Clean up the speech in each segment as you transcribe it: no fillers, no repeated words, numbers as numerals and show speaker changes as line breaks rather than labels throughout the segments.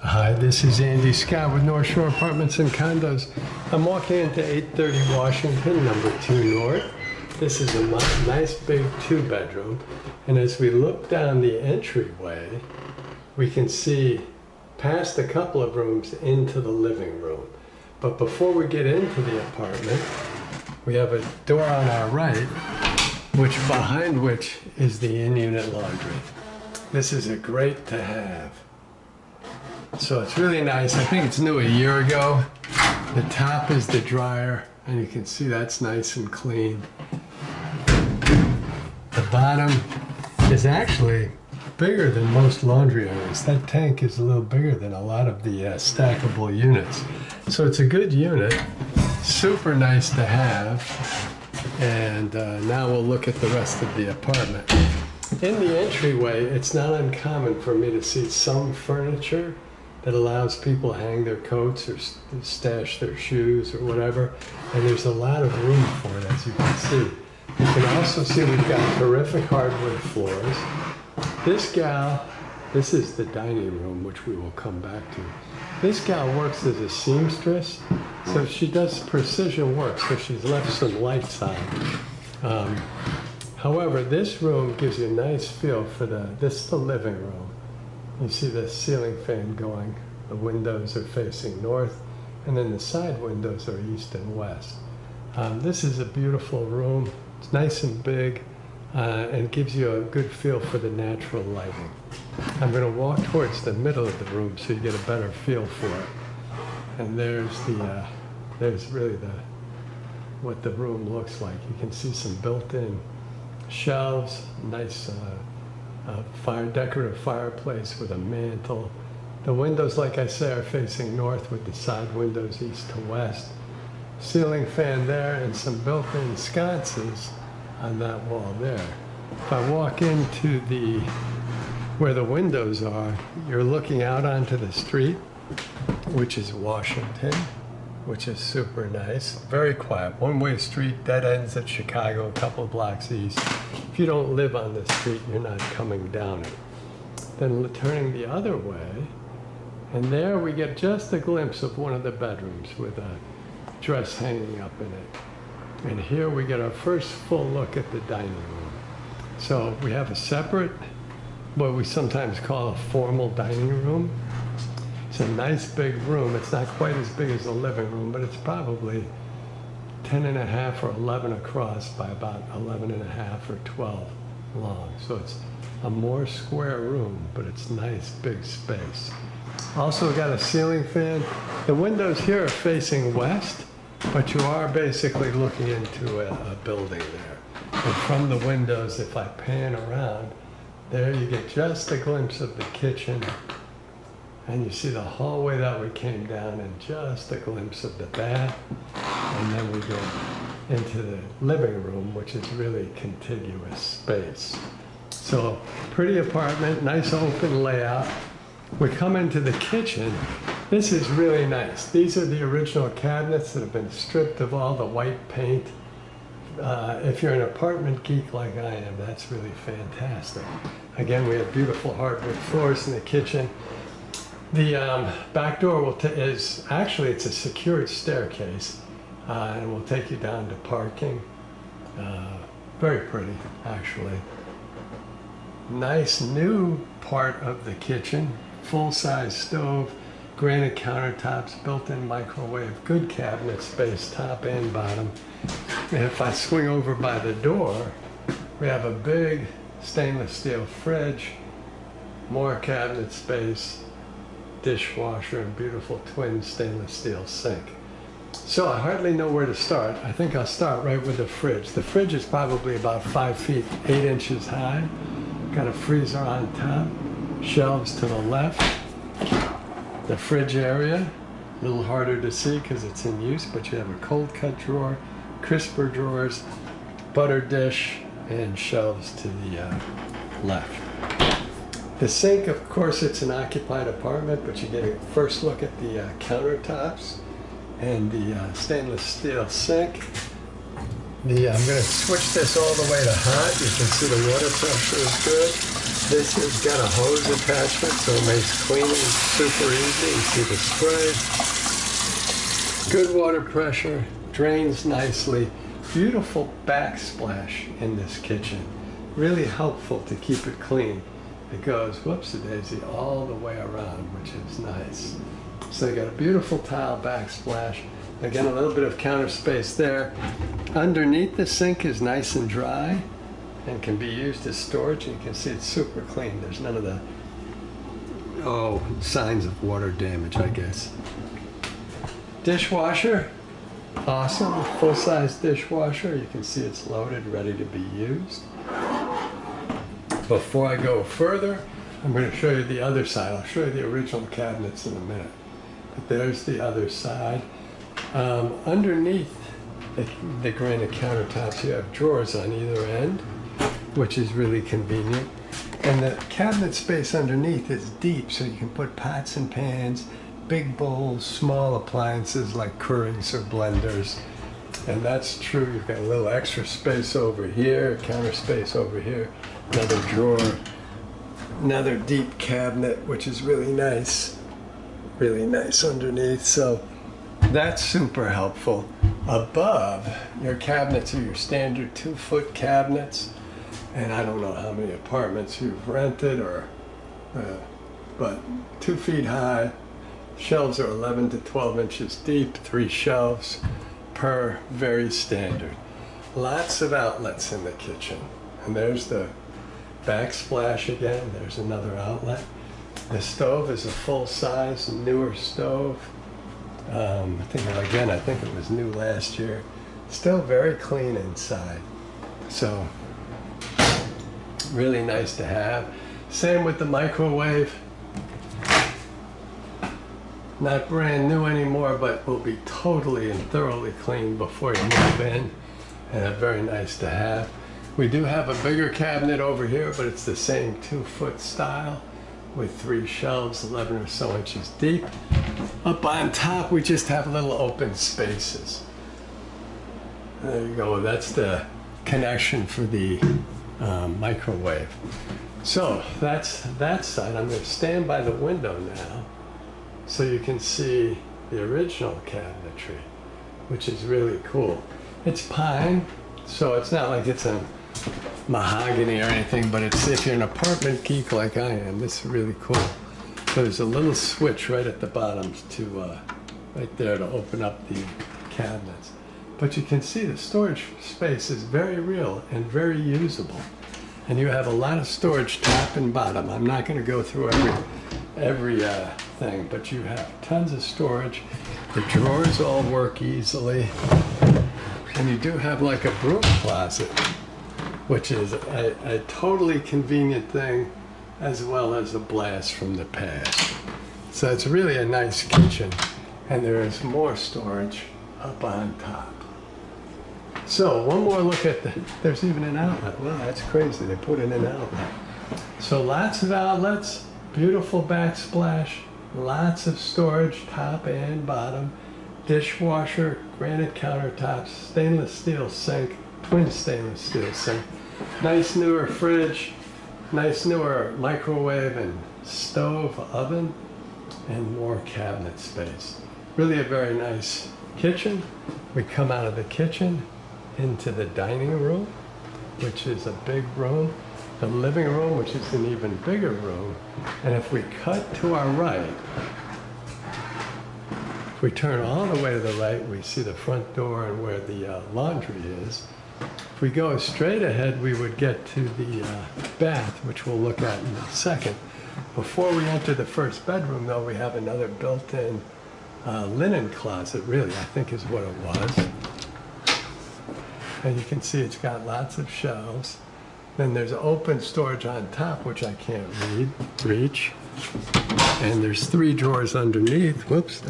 Hi, this is Andy Scott with North Shore Apartments and Condos. I'm walking into 830 Washington, number 2 North. This is a nice big 2-bedroom, and as we look down the entryway, we can see past a couple of rooms into the living room. But before we get into the apartment, we have a door on our right, behind which is the in-unit laundry. This is a great to have. So it's really nice. I think it's new a year ago. The top is the dryer, and you can see that's nice and clean. The bottom is actually bigger than most laundry areas. That tank is a little bigger than a lot of the stackable units. So it's a good unit, super nice to have. And now we'll look at the rest of the apartment. In the entryway, it's not uncommon for me to see some furniture that allows people to hang their coats or stash their shoes or whatever. And there's a lot of room for it, as you can see. You can also see we've got terrific hardwood floors. This is the dining room, which we will come back to. This gal works as a seamstress, so she does precision work, so she's left some lights on. However, this room gives you a nice feel for this is the living room. You see the ceiling fan going. The windows are facing north, and then the side windows are east and west. This is a beautiful room. It's nice and big, and gives you a good feel for the natural lighting. I'm going to walk towards the middle of the room so you get a better feel for it. And there's really what the room looks like. You can see some built-in shelves, nice decorative fireplace with a mantle. The windows, like I say, are facing north with the side windows east to west. Ceiling fan there and some built-in sconces on that wall there. If I walk into where the windows are, you're looking out onto the street, which is Washington, which is super nice. Very quiet. One-way street, dead ends at Chicago, a couple of blocks east. If you don't live on this street, you're not coming down it. Then turning the other way, and there we get just a glimpse of one of the bedrooms with a dress hanging up in it. And here we get our first full look at the dining room. So we have a separate, what we sometimes call a formal dining room. It's a nice big room. It's not quite as big as the living room, but it's probably 10.5 or 11 across by about 11.5 or 12 long. So it's a more square room, but it's nice big space. Also got a ceiling fan. The windows here are facing west, but you are basically looking into a building there. And from the windows, if I pan around, there you get just a glimpse of the kitchen. And you see the hallway that we came down and just a glimpse of the bath. And then we go into the living room, which is really contiguous space. So pretty apartment, nice open layout. We come into the kitchen. This is really nice. These are the original cabinets that have been stripped of all the white paint. If you're an apartment geek like I am, that's really fantastic. Again, we have beautiful hardwood floors in the kitchen. The back door is actually, it's a secured staircase, and will take you down to parking. Very pretty, actually. Nice new part of the kitchen, full-size stove, granite countertops, built-in microwave, good cabinet space, top and bottom. And if I swing over by the door, we have a big stainless steel fridge, more cabinet space, dishwasher, and beautiful twin stainless steel sink. So I hardly know where to start. I think I'll start right with the fridge. The fridge is probably about 5 feet, 8 inches high. Got a freezer on top, shelves to the left. The fridge area, a little harder to see because it's in use, but you have a cold cut drawer, crisper drawers, butter dish, and shelves to the left. The sink, of course, it's an occupied apartment, but you get a first look at the countertops and the stainless steel sink. I'm going to switch this all the way to hot. You can see the water pressure is good. This has got a hose attachment, so it makes cleaning super easy. You see the spray. Good water pressure, drains nicely. Beautiful backsplash in this kitchen. Really helpful to keep it clean. It goes, whoops-a-daisy, all the way around, which is nice. So you got a beautiful tile backsplash. Again, a little bit of counter space there. Underneath the sink is nice and dry and can be used as storage. You can see it's super clean. There's none of the, signs of water damage, I guess. Dishwasher, awesome, full-size dishwasher. You can see it's loaded, ready to be used. Before I go further, I'm going to show you the other side. I'll show you the original cabinets in a minute. But there's the other side. Underneath the granite countertops, you have drawers on either end, which is really convenient. And the cabinet space underneath is deep, so you can put pots and pans, big bowls, small appliances like Keurigs or blenders. And that's true. You've got a little extra space over here, counter space over here, another drawer, another deep cabinet, which is really nice underneath. So that's super helpful. Above, your cabinets are your standard 2-foot cabinets. And I don't know how many apartments you've rented, but 2 feet high. Shelves are 11 to 12 inches deep, 3 shelves per, very standard. Lots of outlets in the kitchen. And there's the backsplash again. There's another outlet. The stove is a full-size, newer stove. I think it was new last year. Still very clean inside. So, really nice to have. Same with the microwave. Not brand new anymore, but will be totally and thoroughly cleaned before you move in. And very nice to have. We do have a bigger cabinet over here, but it's the same 2-foot style with 3 shelves, 11 or so inches deep. Up on top, we just have little open spaces. There you go. That's the connection for the microwave. So that's that side. I'm going to stand by the window now so you can see the original cabinetry, which is really cool. It's pine, so it's not like it's a mahogany or anything, but it's, if you're an apartment geek like I am, this is really cool. So there's a little switch right at the bottom to right there to open up the cabinets. But you can see the storage space is very real and very usable. And you have a lot of storage top and bottom. I'm not going to go through every thing, but you have tons of storage. The drawers all work easily. And you do have like a broom closet, which is a totally convenient thing, as well as a blast from the past. So it's really a nice kitchen, and there is more storage up on top. So one more look at there's even an outlet. Wow, that's crazy, they put in an outlet. So lots of outlets, beautiful backsplash, lots of storage, top and bottom, dishwasher, granite countertops, stainless steel sink, twin stainless steel sink, nice newer fridge, nice newer microwave and stove, oven, and more cabinet space. Really a very nice kitchen. We come out of the kitchen into the dining room, which is a big room, the living room, which is an even bigger room. And if we cut to our right, if we turn all the way to the right, we see the front door and where the laundry is. If we go straight ahead, we would get to the bath, which we'll look at in a second. Before we enter the first bedroom, though, we have another built-in linen closet, really, I think is what it was. And you can see it's got lots of shelves. Then there's open storage on top, which I can't reach. And there's 3 drawers underneath, whoops,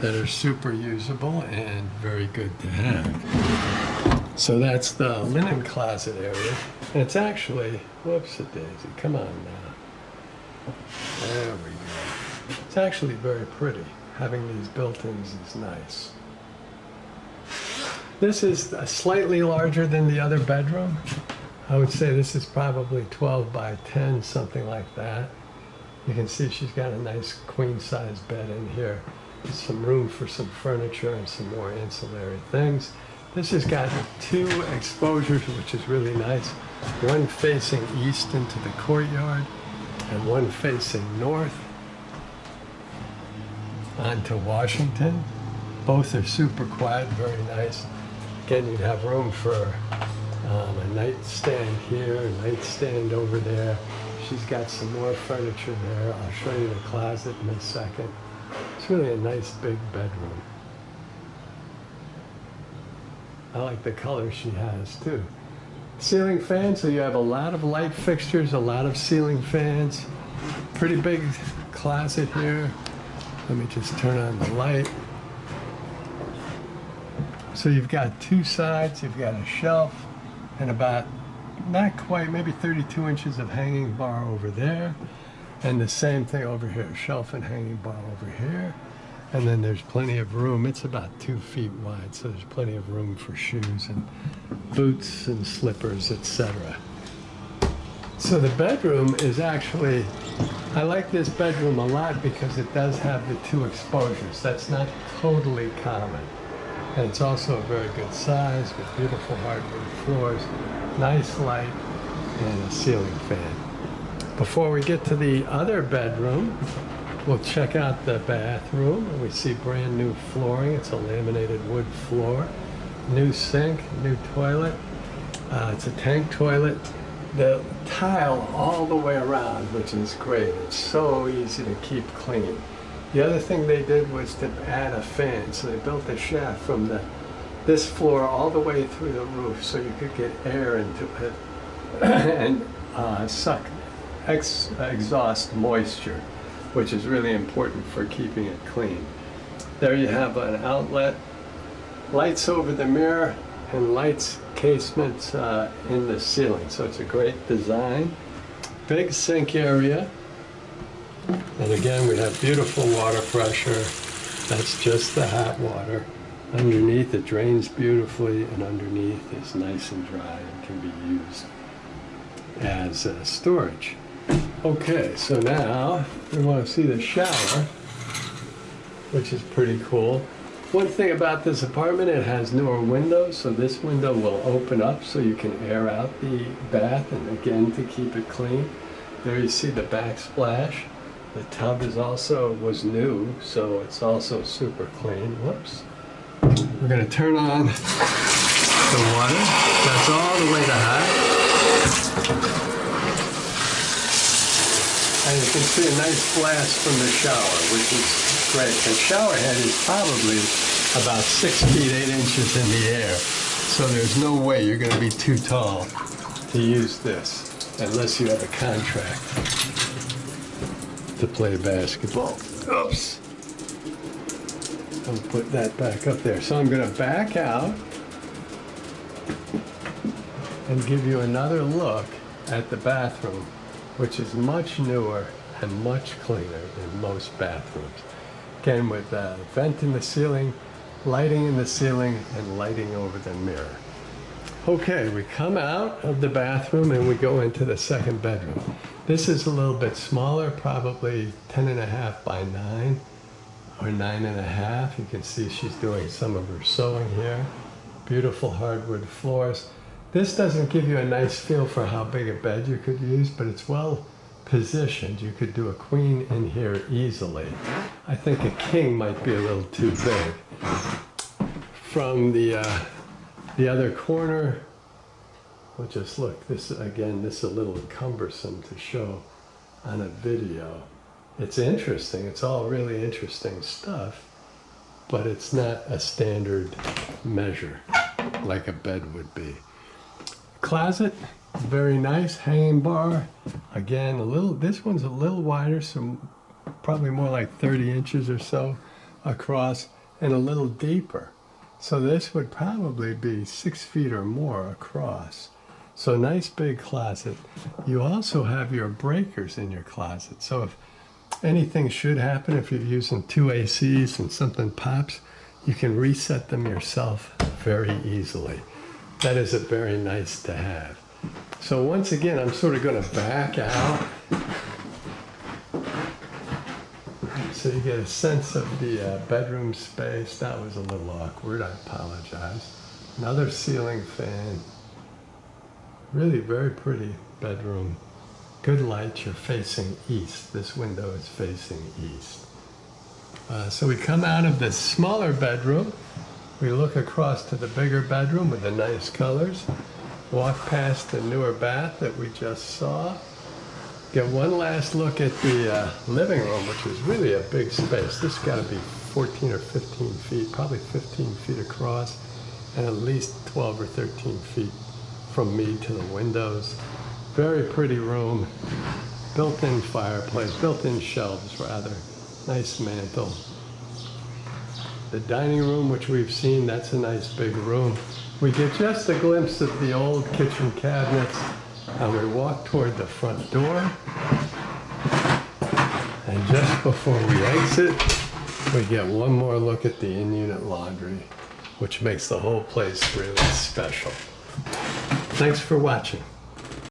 that are super usable and very good to have. So that's the linen closet area. And it's actually, whoops-a-daisy, come on now. There we go. It's actually very pretty. Having these built-ins is nice. This is slightly larger than the other bedroom. I would say this is probably 12 by 10, something like that. You can see she's got a nice queen size bed in here. There's some room for some furniture and some more ancillary things. This has got 2 exposures, which is really nice. One facing east into the courtyard and one facing north onto Washington. Both are super quiet, very nice. Again, you'd have room for a nightstand here, a nightstand over there. She's got some more furniture there. I'll show you the closet in a second. It's really a nice big bedroom. I like the color she has too. Ceiling fan, so you have a lot of light fixtures, a lot of ceiling fans. Pretty big closet here. Let me just turn on the light. So you've got 2 sides, you've got a shelf and about, not quite, maybe 32 inches of hanging bar over there. And the same thing over here, shelf and hanging bar over here. And then there's plenty of room. It's about 2 feet wide, so there's plenty of room for shoes and boots and slippers, etc. So the bedroom is actually, I like this bedroom a lot because it does have the 2 exposures. That's not totally common. And it's also a very good size with beautiful hardwood floors, nice light, and a ceiling fan. Before we get to the other bedroom, we'll check out the bathroom. We see brand new flooring. It's a laminated wood floor. New sink, new toilet. It's a tank toilet. The tile all the way around, which is great. It's so easy to keep clean. The other thing they did was to add a fan. So they built a shaft from this floor all the way through the roof so you could get air into it and exhaust moisture, which is really important for keeping it clean. There you have an outlet, lights over the mirror, and lights casements in the ceiling. So it's a great design. Big sink area. And again, we have beautiful water pressure. That's just the hot water. Underneath it drains beautifully, and underneath is nice and dry and can be used as storage. Okay, so now we want to see the shower, which is pretty cool. One thing about this apartment, it has newer windows, so this window will open up so you can air out the bath, and again, to keep it clean. There you see the backsplash. The tub was new, so it's also super clean. Whoops. We're going to turn on the water. That's all the way to hot. And you can see a nice blast from the shower, which is great. The shower head is probably about 6 feet 8 inches in the air. So there's no way you're going to be too tall to use this, unless you have a contract to play basketball. Oops. I'll put that back up there. So I'm going to back out and give you another look at the bathroom, which is much newer and much cleaner than most bathrooms. Again, with a vent in the ceiling, lighting in the ceiling, and lighting over the mirror. Okay, we come out of the bathroom and we go into the second bedroom. This is a little bit smaller, probably 10.5 by 9 or 9.5. You can see she's doing some of her sewing here. Beautiful hardwood floors. This doesn't give you a nice feel for how big a bed you could use, but it's well positioned. You could do a queen in here easily. I think a king might be a little too big. From the other corner, we'll just look. This is a little cumbersome to show on a video. It's interesting. It's all really interesting stuff, but it's not a standard measure like a bed would be. Closet, very nice. Hanging bar, again, this one's a little wider, so probably more like 30 inches or so across, and a little deeper. So this would probably be 6 feet or more across. So nice big closet. You also have your breakers in your closet. So if anything should happen, if you're using 2 ACs and something pops, you can reset them yourself very easily. That is a very nice to have. So once again, I'm sort of going to back out so you get a sense of the bedroom space. That was a little awkward, I apologize. Another ceiling fan. Really very pretty bedroom. Good light, you're facing east. This window is facing east. So we come out of this smaller bedroom. We look across to the bigger bedroom with the nice colors. Walk past the newer bath that we just saw. Get one last look at the living room, which is really a big space. This has got to be 14 or 15 feet, probably 15 feet across, and at least 12 or 13 feet from me to the windows. Very pretty room. Built-in fireplace, built-in shelves rather. Nice mantle. The dining room, which we've seen, that's a nice big room. We get just a glimpse of the old kitchen cabinets, and we walk toward the front door. And just before we exit, we get one more look at the in-unit laundry, which makes the whole place really special. Thanks for watching.